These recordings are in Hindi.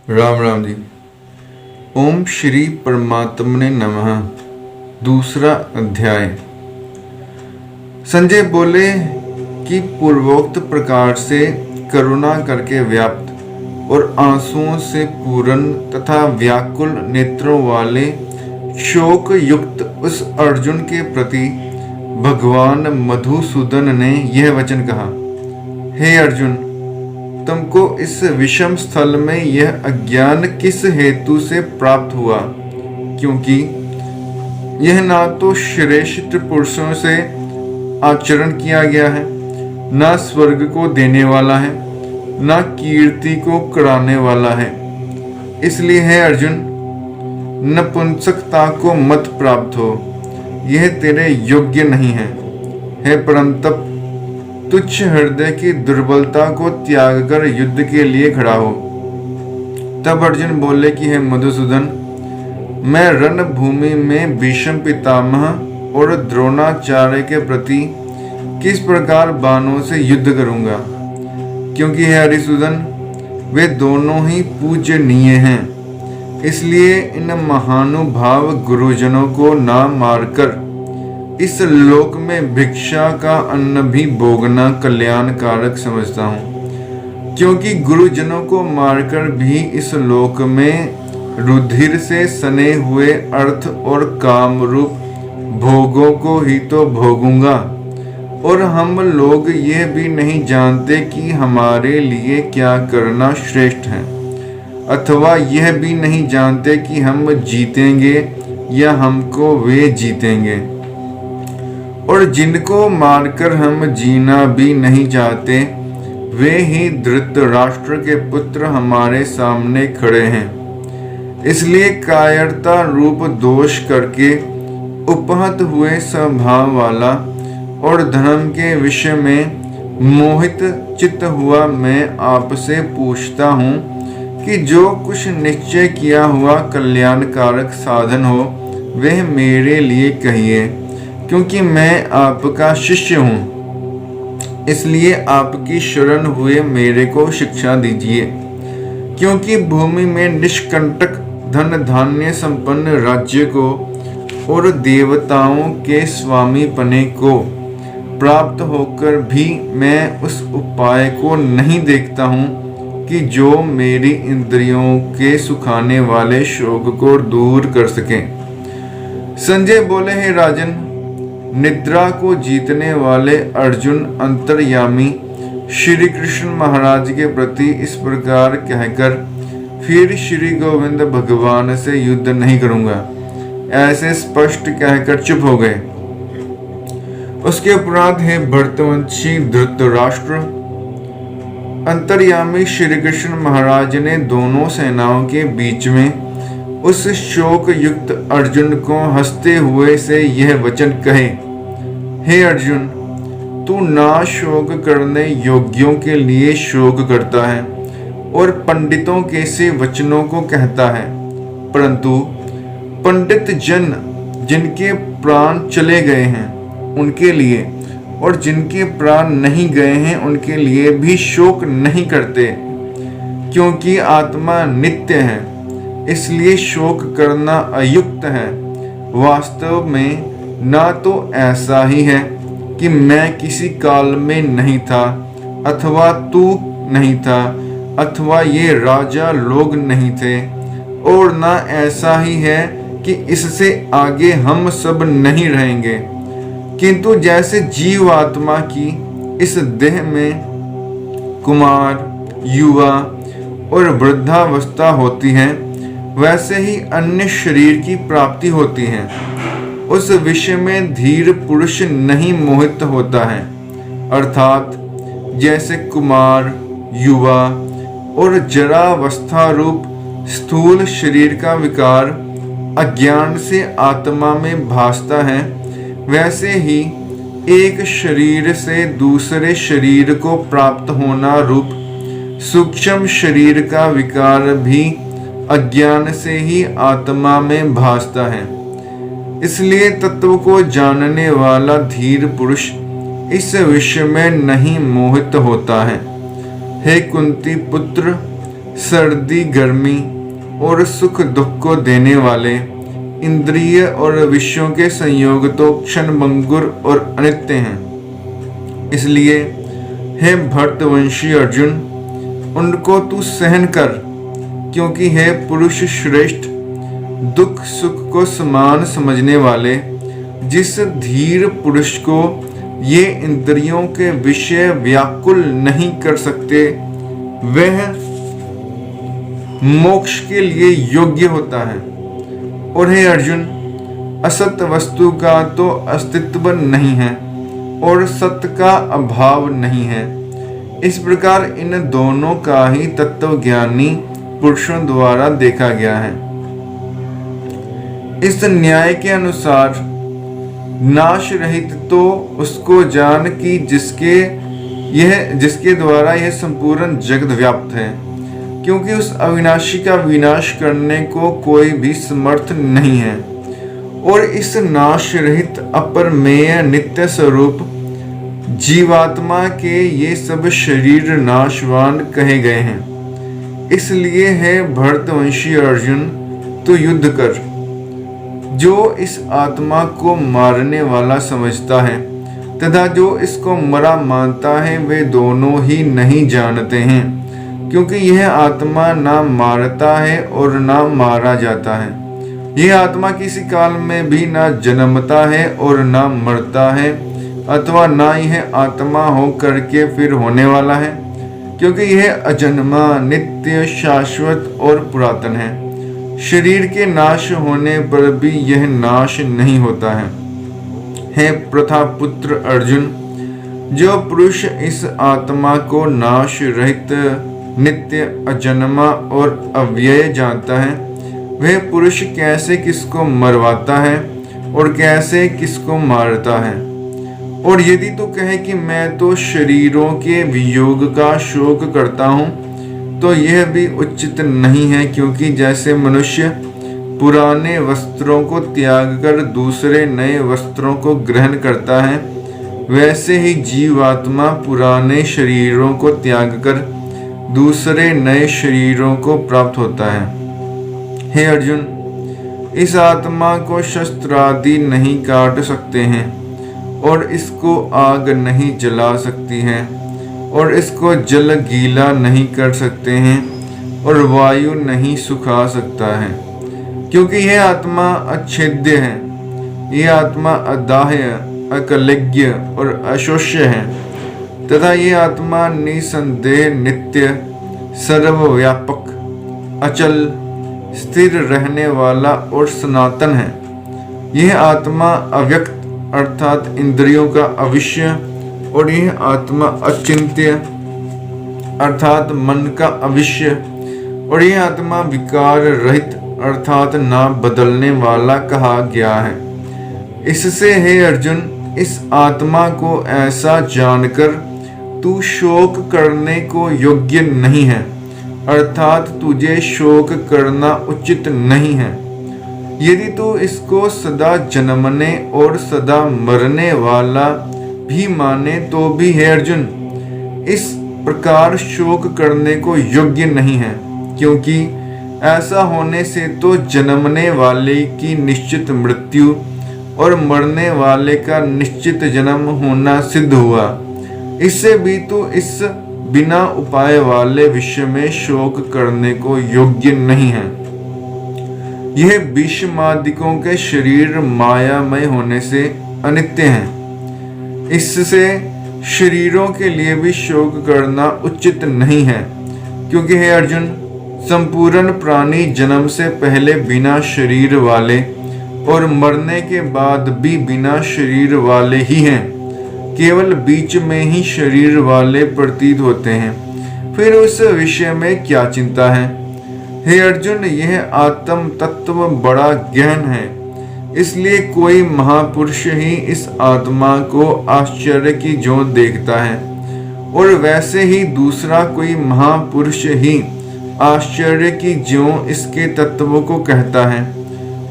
राम राम जी। ओम श्री परमात्मने नमः। दूसरा अध्याय। संजय बोले कि पूर्वोक्त प्रकार से करुणा करके व्याप्त और आंसुओं से पूर्ण तथा व्याकुल नेत्रों वाले शोक युक्त उस अर्जुन के प्रति भगवान मधुसूदन ने यह वचन कहा। हे अर्जुन, तुमको इस विषम स्थल में यह अज्ञान किस हेतु से प्राप्त हुआ? क्योंकि यह ना तो श्रेष्ठ पुरुषों से आचरण किया गया है, ना स्वर्ग को देने वाला है, ना कीर्ति को कराने वाला है। इसलिए है अर्जुन, नपुंसकता को मत प्राप्त हो, यह तेरे योग्य नहीं है। हे परंतप, तुच्छ हृदय की दुर्बलता को त्याग कर युद्ध के लिए खड़ा हो। तब अर्जुन बोले कि हे मधुसूदन, मैं रणभूमि में भीष्म पितामह और द्रोणाचार्य के प्रति किस प्रकार बाणों से युद्ध करूंगा? क्योंकि हे हरिसूदन, वे दोनों ही पूजनीय हैं। इसलिए इन महानुभाव गुरुजनों को ना मारकर इस लोक में भिक्षा का अन्न भी भोगना कल्याणकारक समझता हूँ। क्योंकि गुरुजनों को मारकर भी इस लोक में रुधिर से सने हुए अर्थ और काम रूप भोगों को ही तो भोगूंगा। और हम लोग यह भी नहीं जानते कि हमारे लिए क्या करना श्रेष्ठ है, अथवा यह भी नहीं जानते कि हम जीतेंगे या हमको वे जीतेंगे। और जिनको मारकर हम जीना भी नहीं चाहते, वे ही धृतराष्ट्र के पुत्र हमारे सामने खड़े हैं। इसलिए कायरता रूप दोष करके उपहत हुए स्वभाव वाला और धर्म के विषय में मोहित चित्त हुआ मैं आपसे पूछता हूँ कि जो कुछ निश्चय किया हुआ कल्याणकारक साधन हो, वह मेरे लिए कहिए, क्योंकि मैं आपका शिष्य हूँ। इसलिए आपकी शरण हुए मेरे को शिक्षा दीजिए। क्योंकि भूमि में निष्कंटक धन धान्य संपन्न राज्य को और देवताओं के स्वामी पने को प्राप्त होकर भी मैं उस उपाय को नहीं देखता हूँ कि जो मेरी इंद्रियों के सुखाने वाले शोक को दूर कर सके। संजय बोले, हे राजन, निद्रा को जीतने वाले अर्जुन अंतर्यामी श्री कृष्ण महाराज के प्रति इस प्रकार कहकर फिर श्री गोविंद भगवान से युद्ध नहीं करूंगा, ऐसे स्पष्ट कहकर चुप हो गए। उसके उपरांत हे भरतवंशी धृतराष्ट्र, अंतर्यामी श्री कृष्ण महाराज ने दोनों सेनाओं के बीच में उस शोक युक्त अर्जुन को हंसते हुए से यह वचन कहे। हे अर्जुन, तू ना शोक करने योग्यों के लिए शोक करता है और पंडितों के से वचनों को कहता है, परंतु पंडित जन जिनके प्राण चले गए हैं उनके लिए और जिनके प्राण नहीं गए हैं उनके लिए भी शोक नहीं करते, क्योंकि आत्मा नित्य है। इसलिए शोक करना अयुक्त है। वास्तव में ना तो ऐसा ही है कि मैं किसी काल में नहीं था, अथवा तू नहीं था, अथवा ये राजा लोग नहीं थे, और ना ऐसा ही है कि इससे आगे हम सब नहीं रहेंगे। किंतु जैसे जीवात्मा की इस देह में कुमार, युवा और वृद्धावस्था होती है, वैसे ही अन्य शरीर की प्राप्ति होती है। उस विषय में धीर पुरुष नहीं मोहित होता है। अर्थात जैसे कुमार, युवा और जरावस्था रूप स्थूल शरीर का विकार अज्ञान से आत्मा में भासता है, वैसे ही एक शरीर से दूसरे शरीर को प्राप्त होना रूप सूक्ष्म शरीर का विकार भी अज्ञान से ही आत्मा में भासता है। इसलिए तत्व को जानने वाला धीर पुरुष इस विषय में नहीं मोहित होता है। हे कुंती पुत्र, सर्दी गर्मी और सुख दुख को देने वाले इंद्रिय और विषयों के संयोग तो क्षणभंगुर और अनित्य हैं। इसलिए हे भरतवंशी अर्जुन, उनको तू सहन कर, क्योंकि हे पुरुष श्रेष्ठ, दुख सुख को समान समझने वाले जिस धीर पुरुष को ये इंद्रियों के विषय व्याकुल नहीं कर सकते, वह मोक्ष के लिए योग्य होता है। और हे अर्जुन, असत वस्तु का तो अस्तित्व नहीं है और सत्य का अभाव नहीं है। इस प्रकार इन दोनों का ही तत्वज्ञानी पुरुषों द्वारा देखा गया है। इस न्याय के अनुसार नाश रहित तो उसको जान कि जिसके द्वारा यह संपूर्ण जगत व्याप्त है, क्योंकि उस अविनाशी का विनाश करने को कोई भी समर्थ नहीं है। और इस नाश रहित अपरमेय नित्य स्वरूप जीवात्मा के ये सब शरीर नाशवान कहे गए हैं। इसलिए है भरतवंशी अर्जुन, तू युद्ध कर। जो इस आत्मा को मारने वाला समझता है तथा जो इसको मरा मानता है, वे दोनों ही नहीं जानते हैं, क्योंकि यह आत्मा ना मारता है और ना मारा जाता है। यह आत्मा किसी काल में भी ना जन्मता है और ना मरता है, अथवा ना यह आत्मा हो करके फिर होने वाला है, क्योंकि यह अजन्मा, नित्य, शाश्वत और पुरातन है। शरीर के नाश होने पर भी यह नाश नहीं होता है। हे प्रथापुत्र अर्जुन, जो पुरुष इस आत्मा को नाश रहित, नित्य, अजन्मा और अव्यय जानता है, वह पुरुष कैसे किसको मरवाता है और कैसे किसको मारता है। और यदि तू कहे कि मैं तो शरीरों के वियोग का शोक करता हूँ, तो यह भी उचित नहीं है, क्योंकि जैसे मनुष्य पुराने वस्त्रों को त्याग कर दूसरे नए वस्त्रों को ग्रहण करता है, वैसे ही जीवात्मा पुराने शरीरों को त्याग कर दूसरे नए शरीरों को प्राप्त होता है। हे अर्जुन, इस आत्मा को शस्त्र आदि नहीं काट सकते हैं और इसको आग नहीं जला सकती है और इसको जल गीला नहीं कर सकते हैं और वायु नहीं सुखा सकता है, क्योंकि यह आत्मा अच्छेद्य है। यह आत्मा अदाह्य, अकलज्ञ और अशोष्य है तथा यह आत्मा निसंदेह नित्य, सर्वव्यापक, अचल, स्थिर रहने वाला और सनातन है। यह आत्मा अव्यक्त अर्थात इंद्रियों का अविषय और यह आत्मा अचिंत्य अर्थात मन का अविषय और यह आत्मा विकार रहित अर्थात ना बदलने वाला कहा गया है। इससे हे अर्जुन, इस आत्मा को ऐसा जानकर तू शोक करने को योग्य नहीं है, अर्थात तुझे शोक करना उचित नहीं है। यदि तू इसको सदा जन्मने और सदा मरने वाला भी माने तो भी हे अर्जुन, इस प्रकार शोक करने को योग्य नहीं है, क्योंकि ऐसा होने से तो जन्मने वाले की निश्चित मृत्यु और मरने वाले का निश्चित जन्म होना सिद्ध हुआ। इससे भी तो इस बिना उपाय वाले विषय में शोक करने को योग्य नहीं है। यह भीष्मादिकों के शरीर मायामय होने से अनित्य हैं। इससे शरीरों के लिए भी शोक करना उचित नहीं है, क्योंकि हे अर्जुन, संपूर्ण प्राणी जन्म से पहले बिना शरीर वाले और मरने के बाद भी बिना शरीर वाले ही हैं। केवल बीच में ही शरीर वाले प्रतीत होते हैं, फिर उस विषय में क्या चिंता है। हे अर्जुन, यह आत्म तत्व बड़ा गहन है, इसलिए कोई महापुरुष ही इस आत्मा को आश्चर्य की ज्यों देखता है और वैसे ही दूसरा कोई महापुरुष ही आश्चर्य की ज्यों इसके तत्वों को कहता है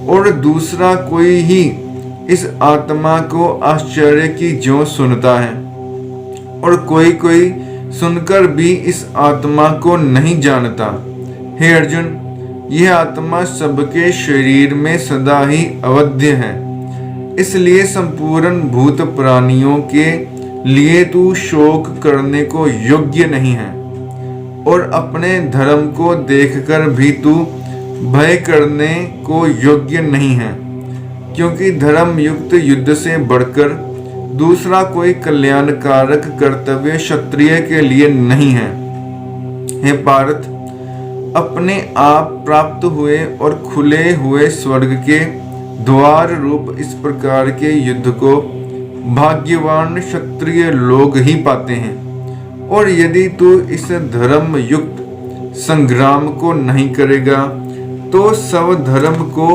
और दूसरा कोई ही इस आत्मा को आश्चर्य की ज्यों सुनता है और कोई कोई सुनकर भी इस आत्मा को नहीं जानता। हे अर्जुन, यह आत्मा सबके शरीर में सदा ही अवध्य है, इसलिए संपूर्ण भूत प्राणियों के लिए तू शोक करने को योग्य नहीं है, और अपने धर्म को देखकर भी तू भय करने को योग्य नहीं है, क्योंकि धर्म युक्त युद्ध से बढ़कर दूसरा कोई कल्याणकारक कर्तव्य क्षत्रिय के लिए नहीं है। हे पार्थ, अपने आप प्राप्त हुए और खुले हुए स्वर्ग के द्वार रूप इस प्रकार के युद्ध को भाग्यवान क्षत्रिय लोग ही पाते हैं, और यदि तू इस धर्म युक्त संग्राम को नहीं करेगा तो सब धर्म को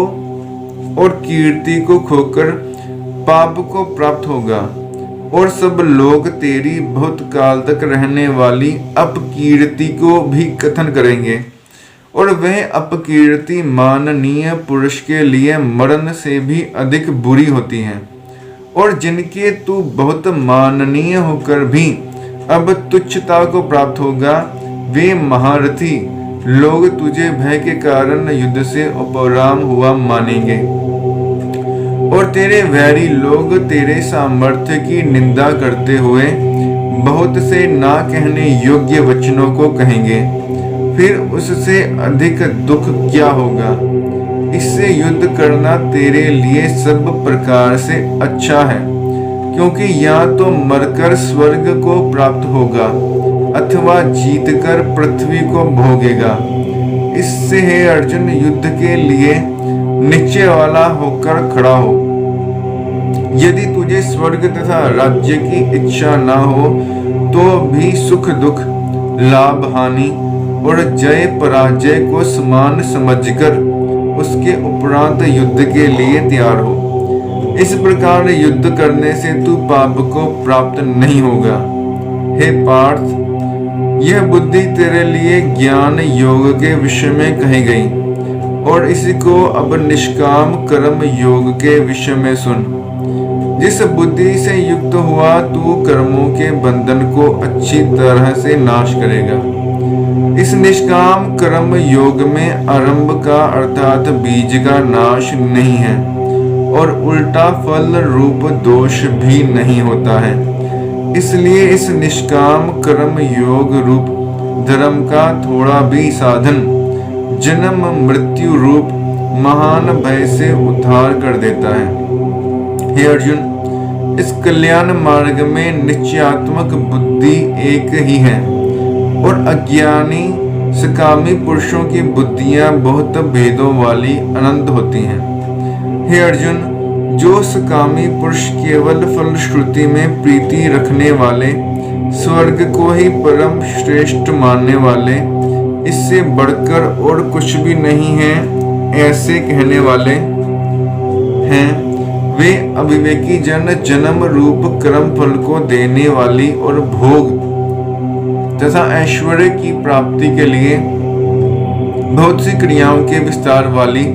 और कीर्ति को खोकर पाप को प्राप्त होगा, और सब लोग तेरी बहुत काल तक रहने वाली अपकीर्ति को भी कथन करेंगे, और वह अपकीर्ति माननीय पुरुष के लिए मरण से भी अधिक बुरी होती है। और जिनके तू बहुत माननीय होकर भी अब तुच्छता को प्राप्त होगा, वे महारथी लोग तुझे भय के कारण युद्ध से उपराम हुआ मानेंगे, और तेरे वैरी लोग तेरे सामर्थ्य की निंदा करते हुए बहुत से ना कहने योग्य वचनों को कहेंगे। फिर उससे अधिक दुख क्या होगा? इससे युद्ध करना तेरे लिए सब प्रकार से अच्छा है, क्योंकि या तो मरकर स्वर्ग को प्राप्त होगा अथवा जीतकर पृथ्वी को भोगेगा। इससे हे अर्जुन, युद्ध के लिए नीचे वाला होकर खड़ा हो। यदि तुझे स्वर्ग तथा राज्य की इच्छा ना हो तो भी सुख दुख, लाभ हानि और जय पराजय को समान समझकर उसके उपरांत युद्ध के लिए तैयार हो। इस प्रकार युद्ध करने से तू पाप को प्राप्त नहीं होगा। हे पार्थ, यह बुद्धि तेरे लिए ज्ञान योग के विषय में कही गई, और इसी को अब निष्काम कर्म योग के विषय में सुन। जिस बुद्धि से युक्त हुआ तू कर्मों के बंधन को अच्छी तरह से नाश करेगा। इस निष्काम कर्म योग में आरंभ का अर्थात बीज का नाश नहीं है, और उल्टा फल रूप दोष भी नहीं होता है। इसलिए इस निष्काम कर्म योग रूप धर्म का थोड़ा भी साधन जन्म मृत्यु रूप महान भय से उद्धार कर देता है। हे अर्जुन, इस कल्याण मार्ग में निश्चयात्मक बुद्धि एक ही है, और अज्ञानी सकामी पुरुषों की बुद्धियां बहुत भेदों वाली अनंत होती हैं। हे अर्जुन, जो सकामी पुरुष केवल फलश्रुति में प्रीति रखने वाले, स्वर्ग को ही परम श्रेष्ठ मानने वाले, इससे बढ़कर और कुछ भी नहीं है ऐसे कहने वाले हैं, वे अविवेकी जन जन्म रूप कर्म फल को देने वाली और भोग तथा ऐश्वर्य की प्राप्ति के लिए बहुत सी क्रियाओं के विस्तार वाली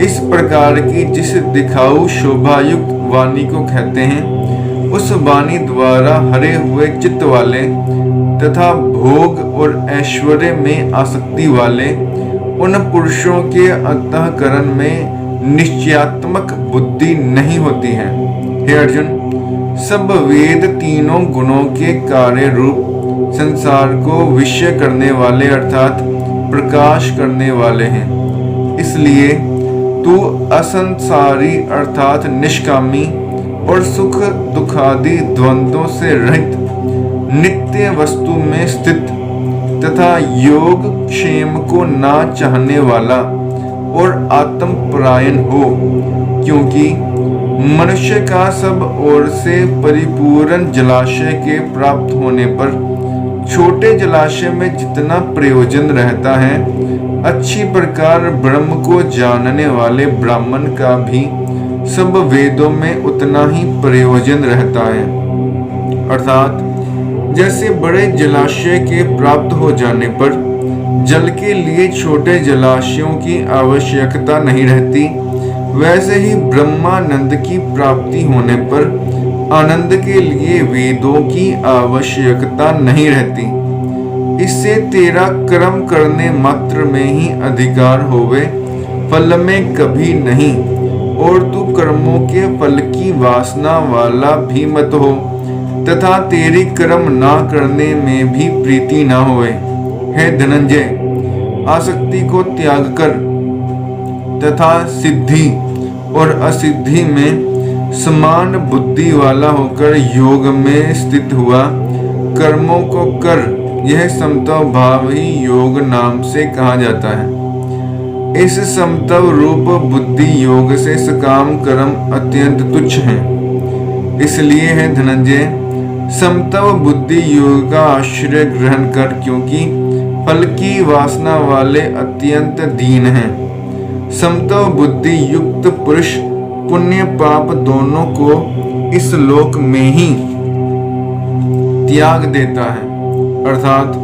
इस प्रकार की जिस दिखाऊ शोभायुक्त वाणी को कहते हैं, उस वाणी द्वारा हरे हुए चित्त वाले तथा भोग और ऐश्वर्य में आसक्ति वाले उन पुरुषों के अंतःकरण में निश्चयात्मक बुद्धि नहीं होती है। हे अर्जुन, सब वेद तीनों गुणों के कार्य रूप संसार को विषय करने वाले अर्थात प्रकाश करने वाले हैं। इसलिए तू असंसारी अर्थात निष्कामी और सुख दुखादि द्वंद्वों से रहित नित्य वस्तु में स्थित तथा योग क्षेम को ना चाहने वाला और आत्मपरायण हो, क्योंकि मनुष्य का सब ओर से परिपूर्ण जलाशय के प्राप्त होने पर छोटे जलाशय में जितना प्रयोजन रहता है, अच्छी प्रकार ब्रह्म को जानने वाले ब्राह्मण का भी सब वेदों में उतना ही प्रयोजन रहता है। अर्थात जैसे बड़े जलाशय के प्राप्त हो जाने पर जल के लिए छोटे जलाशयों की आवश्यकता नहीं रहती, वैसे ही ब्रह्मानंद की प्राप्ति होने पर आनंद के लिए वेदों की आवश्यकता नहीं रहती। इससे तेरा कर्म करने मात्र में ही अधिकार होवे, फल में कभी नहीं। और तू कर्मों के फल की वासना वाला भी मत हो, तथा तेरी कर्म ना करने में भी प्रीति ना होवे। हे धनंजय, आसक्ति को त्याग कर तथा सिद्धि और असिद्धि में समान बुद्धि वाला होकर योग में स्थित हुआ कर्मों को कर, यह समत्व भाव ही योग नाम से कहा जाता है। इस समत्व रूप बुद्धि योग से सकाम कर्म अत्यंत तुच्छ हैं। इसलिए है धनंजय, समत्व बुद्धि योग का आश्रय ग्रहण कर, क्योंकि फल की वासना वाले अत्यंत दीन हैं। समत्व बुद्धि युक्त पुरुष पुण्य पाप दोनों को इस लोक में ही त्याग देता है, अर्थात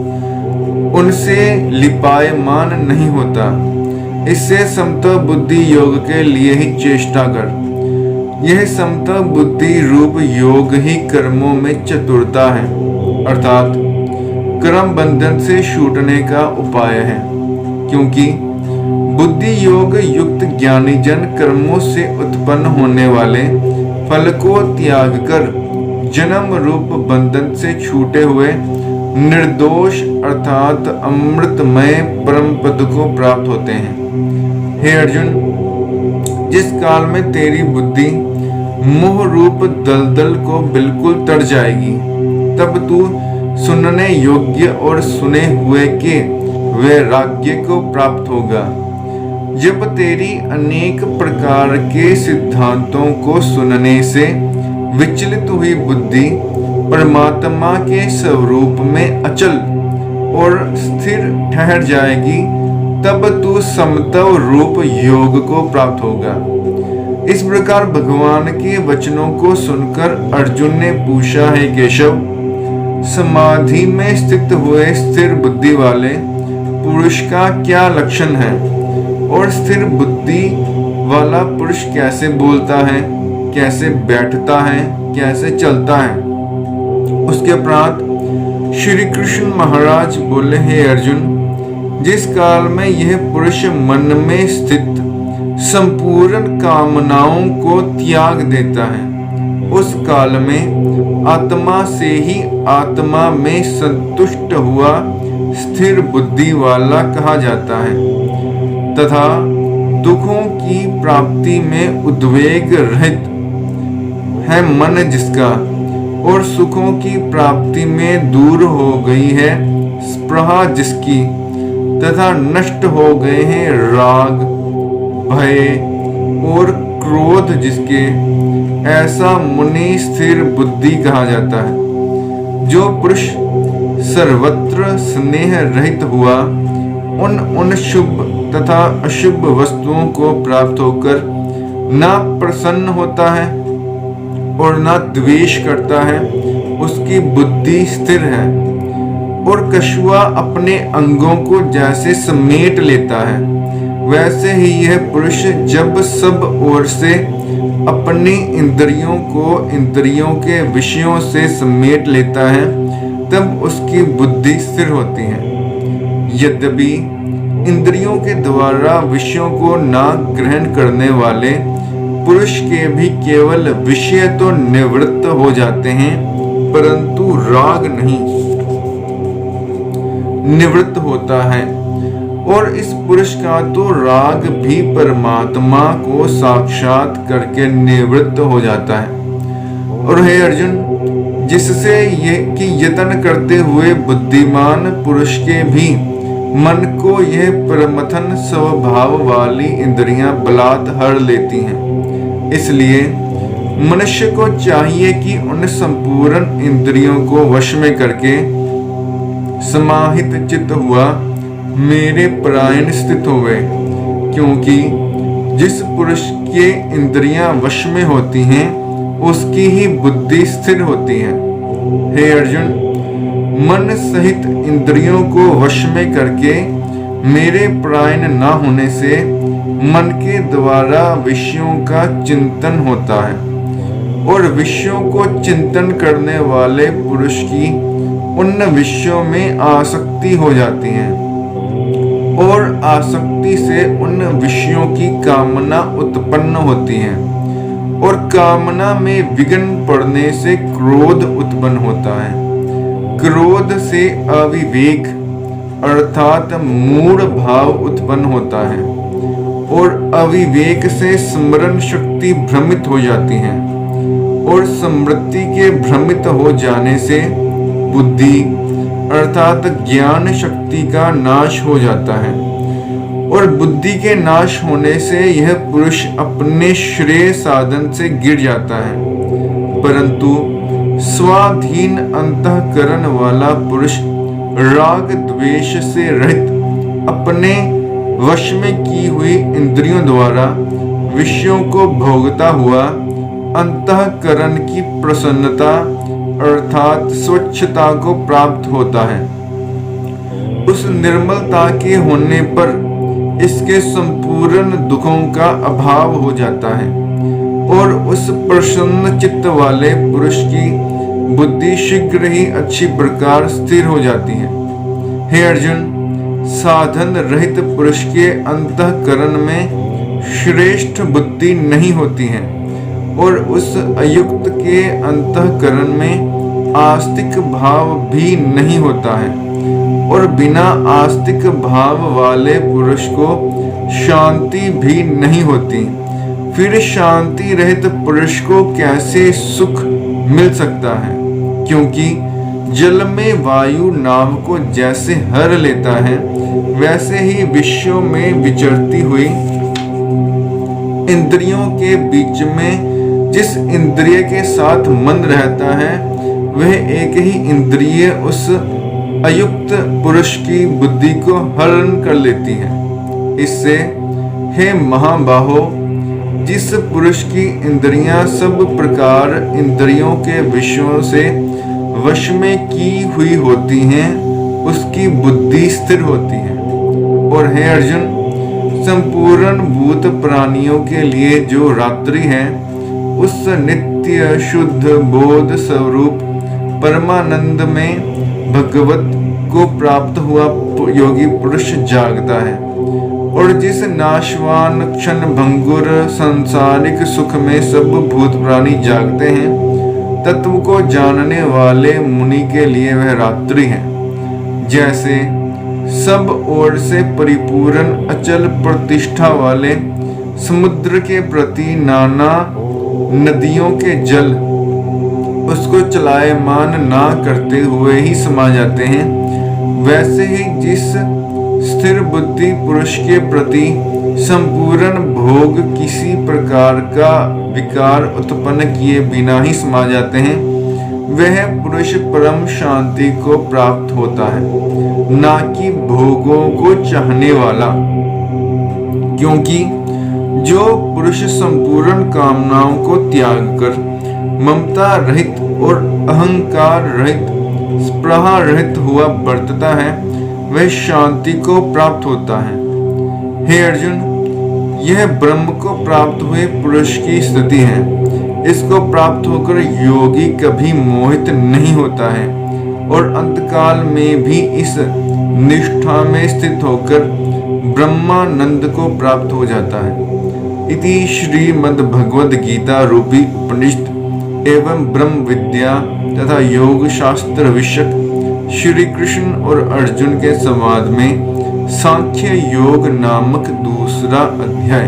उनसे लिपायमान नहीं होता। इससे समत्व बुद्धि योग के लिए ही चेष्टा कर। यह समत्व बुद्धि रूप योग ही कर्मों में चतुरता है, अर्थात कर्म बंधन से छूटने का उपाय है। क्योंकि बुद्धि योग युक्त ज्ञानी जन कर्मों से उत्पन्न होने वाले फल को त्याग कर जन्म रूप बंधन से छूटे हुए निर्दोष अर्थात अमृतमय परम पद को प्राप्त होते हैं। हे अर्जुन, जिस काल में तेरी बुद्धि मोह रूप दलदल को बिल्कुल तर जाएगी, तब तू सुनने योग्य और सुने हुए के वैराग्य को प्राप्त होगा। जब तेरी अनेक प्रकार के सिद्धांतों को सुनने से विचलित हुई बुद्धि परमात्मा के स्वरूप में अचल और स्थिर ठहर जाएगी, तब तू समत्व रूप योग को प्राप्त होगा। इस प्रकार भगवान के वचनों को सुनकर अर्जुन ने पूछा, है केशव, समाधि में स्थित हुए स्थिर बुद्धि वाले पुरुष का क्या लक्षण है, और स्थिर बुद्धि वाला पुरुष कैसे बोलता है, कैसे बैठता है, कैसे चलता है? उसके उपरांत श्री कृष्ण महाराज बोले, हे अर्जुन, जिस काल में यह पुरुष मन में स्थित संपूर्ण कामनाओं को त्याग देता है, उस काल में आत्मा से ही आत्मा में संतुष्ट हुआ स्थिर बुद्धि वाला कहा जाता है, तथा दुखों की प्राप्ति में उद्वेग रहित है मन जिसका, और सुखों की प्राप्ति में दूर हो गई है स्पृहा जिसकी, तथा नष्ट हो गए हैं राग, भय और क्रोध जिसके, ऐसा मुनि स्थिर बुद्धि कहा जाता है। जो पुरुष सर्वत्र स्नेह रहित हुआ उन शुभ तथा अशुभ वस्तुओं को प्राप्त होकर ना प्रसन्न होता है और ना द्वेष करता है, उसकी बुद्धि स्थिर है। और कछुआ अपने अंगों को जैसे समेट लेता है, वैसे ही यह पुरुष जब सब ओर से अपनी इंद्रियों को इंद्रियों के विषयों से समेट लेता है, तब उसकी बुद्धि स्थिर होती है। यद्यपि इंद्रियों के द्वारा विषयों को ना ग्रहण करने वाले पुरुष के भी केवल विषय तो निवृत्त हो जाते हैं, परंतु राग नहीं निवृत्त होता है। और इस पुरुष का तो राग भी परमात्मा को साक्षात करके निवृत्त हो जाता है। और हे अर्जुन, जिससे ये कि यत्न करते हुए बुद्धिमान पुरुष के भी मन को यह प्रमथन स्वभाव वाली इंद्रियां बलात् हर लेती हैं। इसलिए मनुष्य को चाहिए कि उन संपूर्ण इंद्रियों को वश में करके समाहित चित्त हुआ मेरे परायण स्थित होवे, क्योंकि जिस पुरुष के इंद्रियां वश में होती हैं उसकी ही बुद्धि स्थिर होती है। हे अर्जुन, मन सहित इंद्रियों को वश में करके मेरे परायण न होने से मन के द्वारा विषयों का चिंतन होता है और विषयों को चिंतन करने वाले पुरुष की उन विषयों में आसक्ति हो जाती है और आसक्ति से उन विषयों की कामना उत्पन्न होती है और कामना में विघ्न पड़ने से क्रोध उत्पन्न होता है। क्रोध से अविवेक अर्थात मूढ़ भाव उत्पन्न होता है और अविवेक से स्मरण शक्ति भ्रमित हो जाती है और स्मृति के भ्रमित हो जाने से बुद्धि अर्थात ज्ञान शक्ति का नाश हो जाता है और बुद्धि के नाश होने से यह पुरुष अपने श्रेय साधन से गिर जाता है। परंतु स्वाधीन अंतःकरण वाला पुरुष राग द्वेष से रहित अपने वश में की हुई इंद्रियों द्वारा विषयों को भोगता हुआ अंतःकरण की प्रसन्नता अर्थात स्वच्छता को प्राप्त होता है। उस निर्मलता के होने पर इसके संपूर्ण दुखों का अभाव हो जाता है और उस प्रसन्न चित्त वाले पुरुष की बुद्धि शीघ्र ही अच्छी प्रकार स्थिर हो जाती है। हे अर्जुन, साधन रहित पुरुष के अंतःकरण में श्रेष्ठ बुद्धि नहीं होती है और उस अयुक्त के अंतःकरण में आस्तिक भाव भी नहीं होता है और बिना आस्तिक भाव वाले पुरुष को शांति भी नहीं होती। फिर शांति रहित पुरुष को कैसे सुख मिल सकता है? क्योंकि जल में वायु नाव को जैसे हर लेता है वैसे ही विश्व में विचरती हुई इंद्रियों के बीच में जिस इंद्रिय के साथ मन रहता है वह एक ही इंद्रिय उस अयुक्त पुरुष की बुद्धि को हरण कर लेती है। इससे हे महाबाहो, जिस पुरुष की इंद्रियां सब प्रकार इंद्रियों के विषयों से वश में की हुई होती हैं उसकी बुद्धि स्थिर होती है। और हे अर्जुन, संपूर्ण भूत प्राणियों के लिए जो रात्रि है उस नित्य शुद्ध बोध स्वरूप परमानंद में भगवत को प्राप्त हुआ योगी पुरुष जागता है और जिस नाशवान क्षण भंगुर सांसारिक सुख में सब भूत प्राणी जागते हैं तत्व को जानने वाले मुनि के लिए वह रात्रि है। जैसे सब ओर से परिपूर्ण अचल प्रतिष्ठा वाले समुद्र के प्रति नाना नदियों के जल उसको चलायमान ना करते हुए ही समा जाते हैं, वैसे ही जिस स्थिर बुद्धि पुरुष के प्रति संपूर्ण भोग किसी प्रकार का विकार उत्पन्न किए बिना ही समा जाते हैं, वह पुरुष परम शांति को प्राप्त होता है, ना कि भोगों को चाहने वाला। क्योंकि जो पुरुष संपूर्ण कामनाओं को त्याग कर ममता रहित और अहंकार रहित स्पृहा रहित हुआ बरतता है वह शांति को प्राप्त होता है। हे अर्जुन, यह ब्रह्म को प्राप्त हुए पुरुष की स्थिति है। इसको प्राप्त होकर योगी कभी मोहित नहीं होता है और अंतकाल में भी इस निष्ठा में स्थित होकर ब्रह्मानंद को प्राप्त हो जाता है। इति श्रीमद् भगवद गीता रूपी उपनिषद एवं ब्रह्म विद्या तथा योग शास्त्र विषयक श्री कृष्ण और अर्जुन के संवाद में सांख्य योग नामक दूसरा अध्याय